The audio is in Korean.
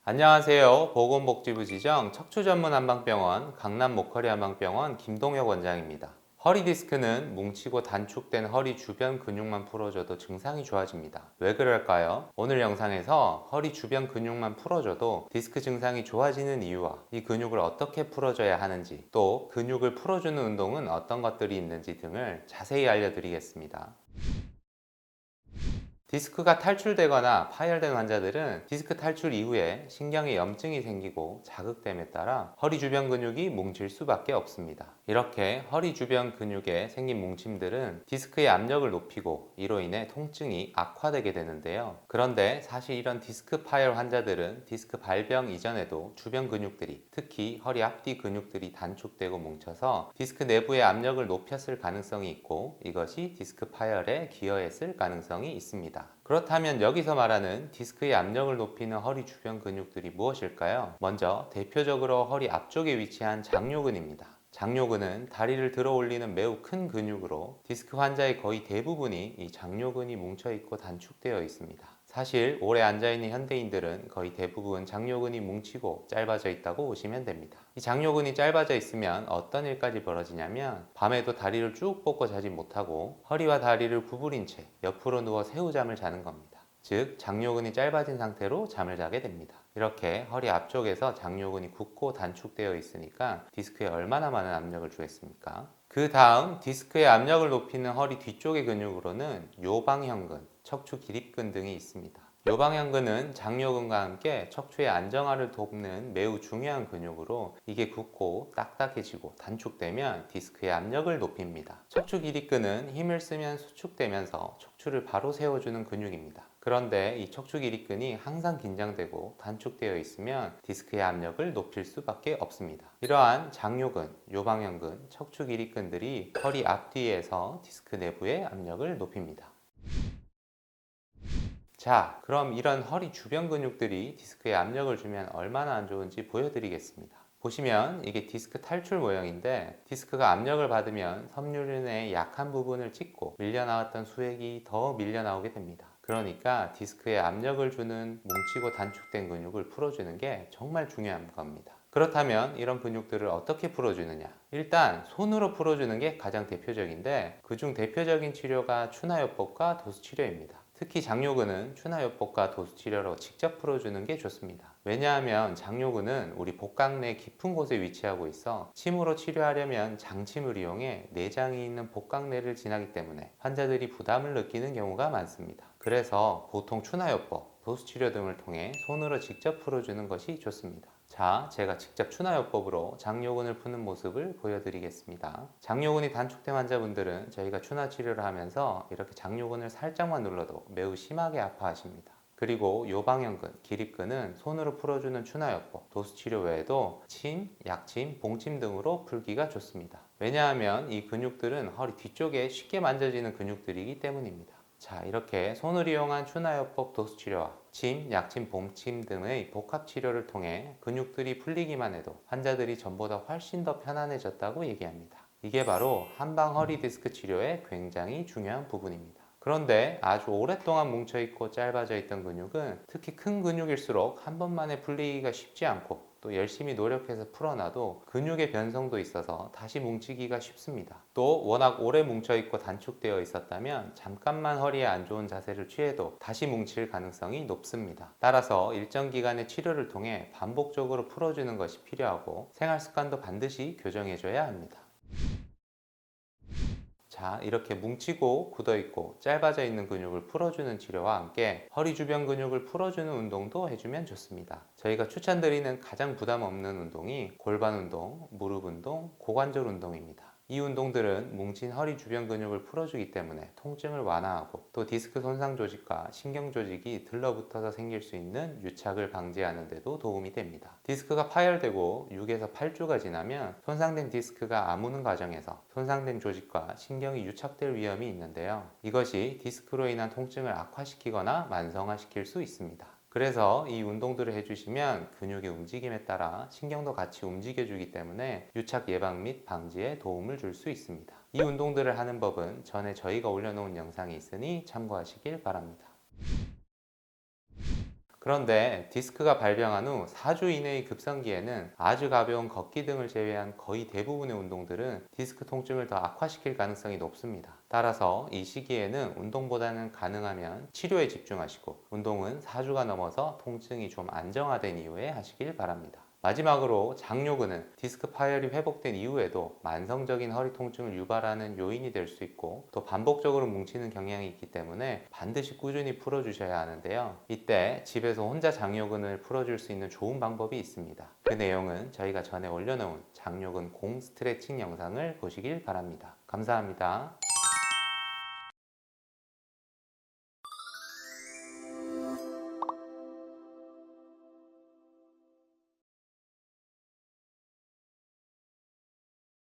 안녕하세요. 보건복지부 지정 척추전문 한방병원 강남 모커리 한방병원 김동혁 원장입니다. 허리 디스크는 뭉치고 단축된 허리 주변 근육만 풀어줘도 증상이 좋아집니다. 왜 그럴까요? 오늘 영상에서 허리 주변 근육만 풀어줘도 디스크 증상이 좋아지는 이유와 이 근육을 어떻게 풀어줘야 하는지, 또 근육을 풀어주는 운동은 어떤 것들이 있는지 등을 자세히 알려드리겠습니다. 디스크가 탈출되거나 파열된 환자들은 디스크 탈출 이후에 신경에 염증이 생기고 자극됨에 따라 허리 주변 근육이 뭉칠 수밖에 없습니다. 이렇게 허리 주변 근육에 생긴 뭉침들은 디스크의 압력을 높이고 이로 인해 통증이 악화되게 되는데요. 그런데 사실 이런 디스크 파열 환자들은 디스크 발병 이전에도 주변 근육들이, 특히 허리 앞뒤 근육들이 단축되고 뭉쳐서 디스크 내부의 압력을 높였을 가능성이 있고, 이것이 디스크 파열에 기여했을 가능성이 있습니다. 그렇다면 여기서 말하는 디스크의 압력을 높이는 허리 주변 근육들이 무엇일까요? 먼저 대표적으로 허리 앞쪽에 위치한 장요근입니다. 장요근은 다리를 들어 올리는 매우 큰 근육으로 디스크 환자의 거의 대부분이 이 장요근이 뭉쳐있고 단축되어 있습니다. 사실 오래 앉아있는 현대인들은 거의 대부분 장요근이 뭉치고 짧아져 있다고 보시면 됩니다. 이 장요근이 짧아져 있으면 어떤 일까지 벌어지냐면, 밤에도 다리를 쭉 뻗고 자지 못하고 허리와 다리를 구부린 채 옆으로 누워 새우잠을 자는 겁니다. 즉, 장요근이 짧아진 상태로 잠을 자게 됩니다. 이렇게 허리 앞쪽에서 장요근이 굳고 단축되어 있으니까 디스크에 얼마나 많은 압력을 주겠습니까? 그 다음 디스크의 압력을 높이는 허리 뒤쪽의 근육으로는 요방형근, 척추 기립근 등이 있습니다. 요방형근은 장요근과 함께 척추의 안정화를 돕는 매우 중요한 근육으로, 이게 굳고 딱딱해지고 단축되면 디스크의 압력을 높입니다. 척추 기립근은 힘을 쓰면 수축되면서 척추를 바로 세워주는 근육입니다. 그런데 이 척추 기립근이 항상 긴장되고 단축되어 있으면 디스크의 압력을 높일 수밖에 없습니다. 이러한 장요근, 요방형근, 척추 기립근들이 허리 앞뒤에서 디스크 내부의 압력을 높입니다. 자, 그럼 이런 허리 주변 근육들이 디스크에 압력을 주면 얼마나 안 좋은지 보여드리겠습니다. 보시면 이게 디스크 탈출 모형인데, 디스크가 압력을 받으면 섬유륜의 약한 부분을 찍고 밀려나왔던 수액이 더 밀려나오게 됩니다. 그러니까 디스크에 압력을 주는 뭉치고 단축된 근육을 풀어주는 게 정말 중요한 겁니다. 그렇다면 이런 근육들을 어떻게 풀어주느냐? 일단 손으로 풀어주는 게 가장 대표적인데, 그중 대표적인 치료가 추나요법과 도수치료입니다. 특히 장요근은 추나요법과 도수치료로 직접 풀어주는 게 좋습니다. 왜냐하면 장요근은 우리 복강 내 깊은 곳에 위치하고 있어 침으로 치료하려면 장침을 이용해 내장이 있는 복강 내를 지나기 때문에 환자들이 부담을 느끼는 경우가 많습니다. 그래서 보통 추나요법, 도수치료 등을 통해 손으로 직접 풀어주는 것이 좋습니다. 자, 제가 직접 추나요법으로 장요근을 푸는 모습을 보여드리겠습니다. 장요근이 단축된 환자분들은 저희가 추나 치료를 하면서 이렇게 장요근을 살짝만 눌러도 매우 심하게 아파하십니다. 그리고 요방형근, 기립근은 손으로 풀어주는 추나요법, 도수치료 외에도 침, 약침, 봉침 등으로 풀기가 좋습니다. 왜냐하면 이 근육들은 허리 뒤쪽에 쉽게 만져지는 근육들이기 때문입니다. 자, 이렇게 손을 이용한 추나요법 도수치료와 침, 약침, 봉침 등의 복합치료를 통해 근육들이 풀리기만 해도 환자들이 전보다 훨씬 더 편안해졌다고 얘기합니다. 이게 바로 한방 허리 디스크 치료의 굉장히 중요한 부분입니다. 그런데 아주 오랫동안 뭉쳐있고 짧아져 있던 근육은 특히 큰 근육일수록 한 번만에 풀리기가 쉽지 않고, 또 열심히 노력해서 풀어놔도 근육의 변성도 있어서 다시 뭉치기가 쉽습니다. 또 워낙 오래 뭉쳐있고 단축되어 있었다면 잠깐만 허리에 안 좋은 자세를 취해도 다시 뭉칠 가능성이 높습니다. 따라서 일정 기간의 치료를 통해 반복적으로 풀어주는 것이 필요하고, 생활 습관도 반드시 교정해줘야 합니다. 자, 이렇게 뭉치고 굳어있고 짧아져 있는 근육을 풀어주는 치료와 함께 허리 주변 근육을 풀어주는 운동도 해주면 좋습니다. 저희가 추천드리는 가장 부담 없는 운동이 골반 운동, 무릎 운동, 고관절 운동입니다. 이 운동들은 뭉친 허리 주변 근육을 풀어주기 때문에 통증을 완화하고, 또 디스크 손상 조직과 신경 조직이 들러붙어서 생길 수 있는 유착을 방지하는 데도 도움이 됩니다. 디스크가 파열되고 6에서 8주가 지나면 손상된 디스크가 아무는 과정에서 손상된 조직과 신경이 유착될 위험이 있는데요. 이것이 디스크로 인한 통증을 악화시키거나 만성화시킬 수 있습니다. 그래서 이 운동들을 해주시면 근육의 움직임에 따라 신경도 같이 움직여주기 때문에 유착 예방 및 방지에 도움을 줄 수 있습니다. 이 운동들을 하는 법은 전에 저희가 올려놓은 영상이 있으니 참고하시길 바랍니다. 그런데 디스크가 발병한 후 4주 이내의 급성기에는 아주 가벼운 걷기 등을 제외한 거의 대부분의 운동들은 디스크 통증을 더 악화시킬 가능성이 높습니다. 따라서 이 시기에는 운동보다는 가능하면 치료에 집중하시고 운동은 4주가 넘어서 통증이 좀 안정화된 이후에 하시길 바랍니다. 마지막으로 장요근은 디스크 파열이 회복된 이후에도 만성적인 허리 통증을 유발하는 요인이 될 수 있고 또 반복적으로 뭉치는 경향이 있기 때문에 반드시 꾸준히 풀어주셔야 하는데요. 이때 집에서 혼자 장요근을 풀어줄 수 있는 좋은 방법이 있습니다. 그 내용은 저희가 전에 올려놓은 장요근 공 스트레칭 영상을 보시길 바랍니다. 감사합니다.